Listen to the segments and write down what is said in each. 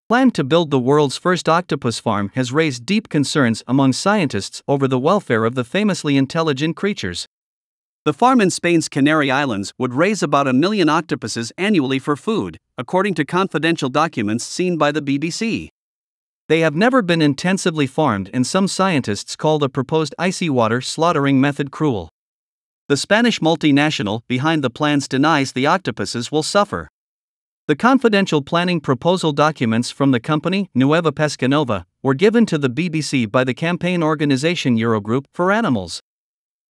Plan to build the world's first octopus farm has raised deep concerns among scientists over the welfare of the famously intelligent creatures. The farm in Spain's Canary Islands would raise about 1 million octopuses annually for food, according to confidential documents seen by the BBC. They have never been intensively farmed, and some scientists call the proposed icy water slaughtering method cruel. The Spanish multinational behind the plans denies the octopuses will suffer. The confidential planning proposal documents from the company, Nueva Pescanova, were given to the BBC by the campaign organization Eurogroup for Animals.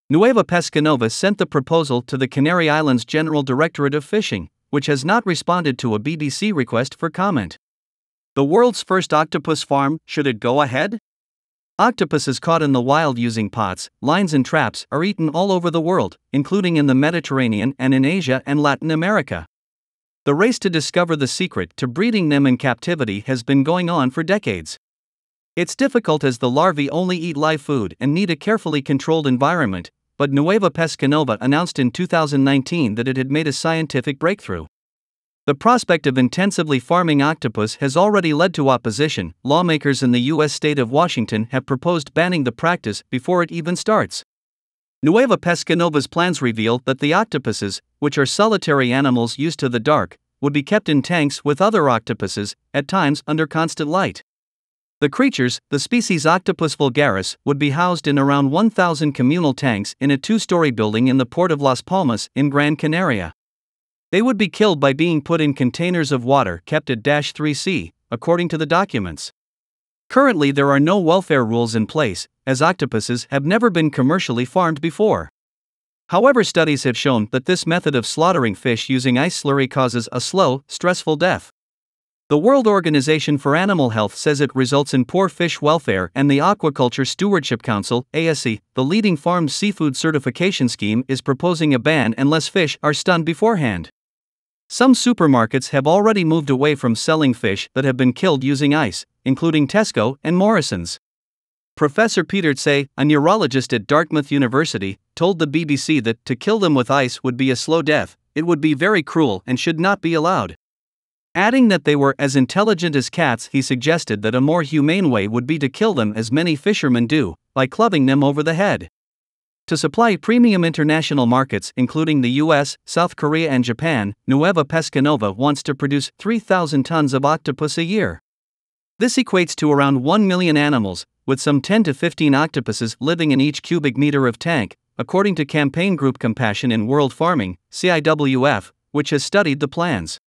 Nueva Pescanova sent the proposal to the Canary Islands General Directorate of Fishing, which has not responded to a BBC request for comment. The world's first octopus farm, should it go ahead? Octopuses caught in the wild using pots, lines and traps are eaten all over the world, including in the Mediterranean and in Asia and Latin America. The race to discover the secret to breeding them in captivity has been going on for decades. It's difficult as the larvae only eat live food and need a carefully controlled environment, but Nueva Pescanova announced in 2019 that it had made a scientific breakthrough. The prospect of intensively farming octopus has already led to opposition. Lawmakers in the U.S. state of Washington have proposed banning the practice before it even starts. Nueva Pescanova's plans reveal that the octopuses, which are solitary animals used to the dark, would be kept in tanks with other octopuses, at times under constant light. The creatures, the species Octopus vulgaris, would be housed in around 1,000 communal tanks in a 2-story building in the port of Las Palmas in Gran Canaria. They would be killed by being put in containers of water kept at -3C, according to the documents. Currently there are no welfare rules in place, as octopuses have never been commercially farmed before. However, studies have shown that this method of slaughtering fish using ice slurry causes a slow, stressful death. The World Organization for Animal Health says it results in poor fish welfare, and the Aquaculture Stewardship Council, ASC, the leading farmed seafood certification scheme, is proposing a ban unless fish are stunned beforehand. Some supermarkets have already moved away from selling fish that have been killed using ice, including Tesco and Morrison's. Professor Peter Tse, a neurologist at Dartmouth University, told the BBC that to kill them with ice would be a slow death, it would be very cruel and should not be allowed. Adding that they were as intelligent as cats, he suggested that a more humane way would be to kill them as many fishermen do, by clubbing them over the head. To supply premium international markets including the US, South Korea and Japan, Nueva Pescanova wants to produce 3,000 tons of octopus a year. This equates to around 1 million animals, with some 10 to 15 octopuses living in each cubic meter of tank, according to campaign group Compassion in World Farming, CIWF, which has studied the plans.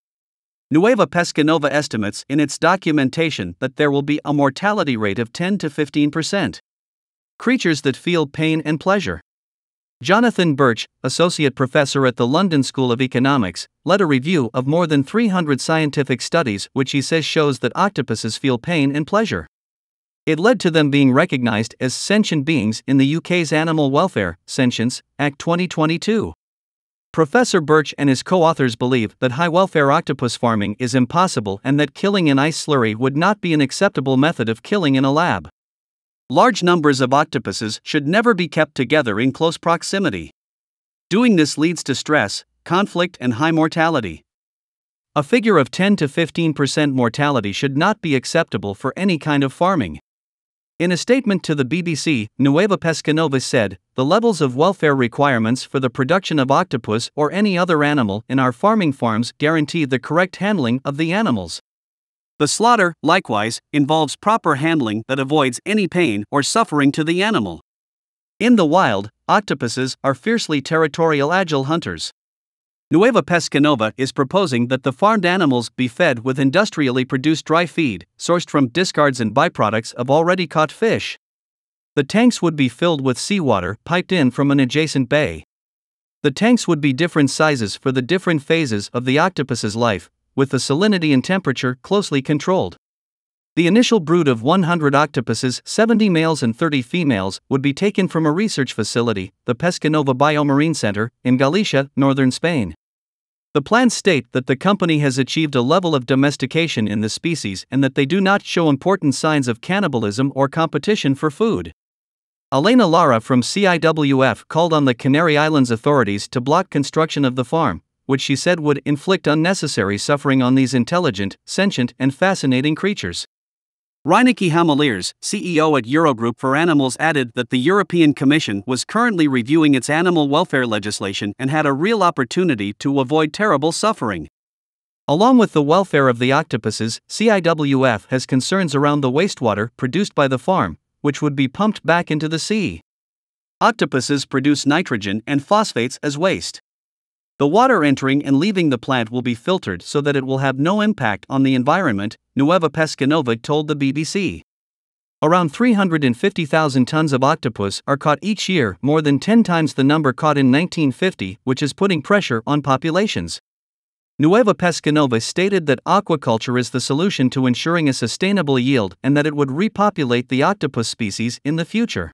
Nueva Pescanova estimates in its documentation that there will be a mortality rate of 10 to 15%. Creatures that feel pain and pleasure. Jonathan Birch, associate professor at the London School of Economics, led a review of more than 300 scientific studies which he says shows that octopuses feel pain and pleasure. It led to them being recognized as sentient beings in the UK's Animal Welfare Sentience Act 2022. Professor Birch and his co-authors believe that high-welfare octopus farming is impossible and that killing in ice slurry would not be an acceptable method of killing in a lab. Large numbers of octopuses should never be kept together in close proximity. Doing this leads to stress, conflict and high mortality. A figure of 10 to 15% mortality should not be acceptable for any kind of farming. In a statement to the BBC, Nueva Pescanova said, "The levels of welfare requirements for the production of octopus or any other animal in our farming farms guarantee the correct handling of the animals. The slaughter, likewise, involves proper handling that avoids any pain or suffering to the animal." In the wild, octopuses are fiercely territorial agile hunters. Nueva Pescanova is proposing that the farmed animals be fed with industrially produced dry feed, sourced from discards and byproducts of already caught fish. The tanks would be filled with seawater piped in from an adjacent bay. The tanks would be different sizes for the different phases of the octopus's life, with the salinity and temperature closely controlled. The initial brood of 100 octopuses, 70 males and 30 females, would be taken from a research facility, the Pescanova Biomarine Center, in Galicia, northern Spain. The plans state that the company has achieved a level of domestication in the species and that they do not show important signs of cannibalism or competition for food. Elena Lara from CIWF called on the Canary Islands authorities to block construction of the farm, which she said would inflict unnecessary suffering on these intelligent, sentient, and fascinating creatures. Reineke Hameliers, CEO at Eurogroup for Animals, added that the European Commission was currently reviewing its animal welfare legislation and had a real opportunity to avoid terrible suffering. Along with the welfare of the octopuses, CIWF has concerns around the wastewater produced by the farm, which would be pumped back into the sea. Octopuses produce nitrogen and phosphates as waste. The water entering and leaving the plant will be filtered so that it will have no impact on the environment, Nueva Pescanova told the BBC. Around 350,000 tons of octopus are caught each year, more than 10 times the number caught in 1950, which is putting pressure on populations. Nueva Pescanova stated that aquaculture is the solution to ensuring a sustainable yield and that it would repopulate the octopus species in the future.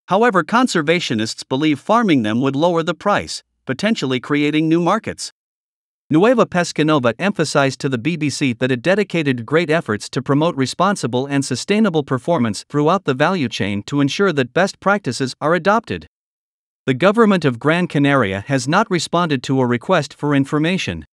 However, conservationists believe farming them would lower the price, potentially creating new markets. Nueva Pescanova emphasized to the BBC that it dedicated great efforts to promote responsible and sustainable performance throughout the value chain to ensure that best practices are adopted. The government of Gran Canaria has not responded to a request for information.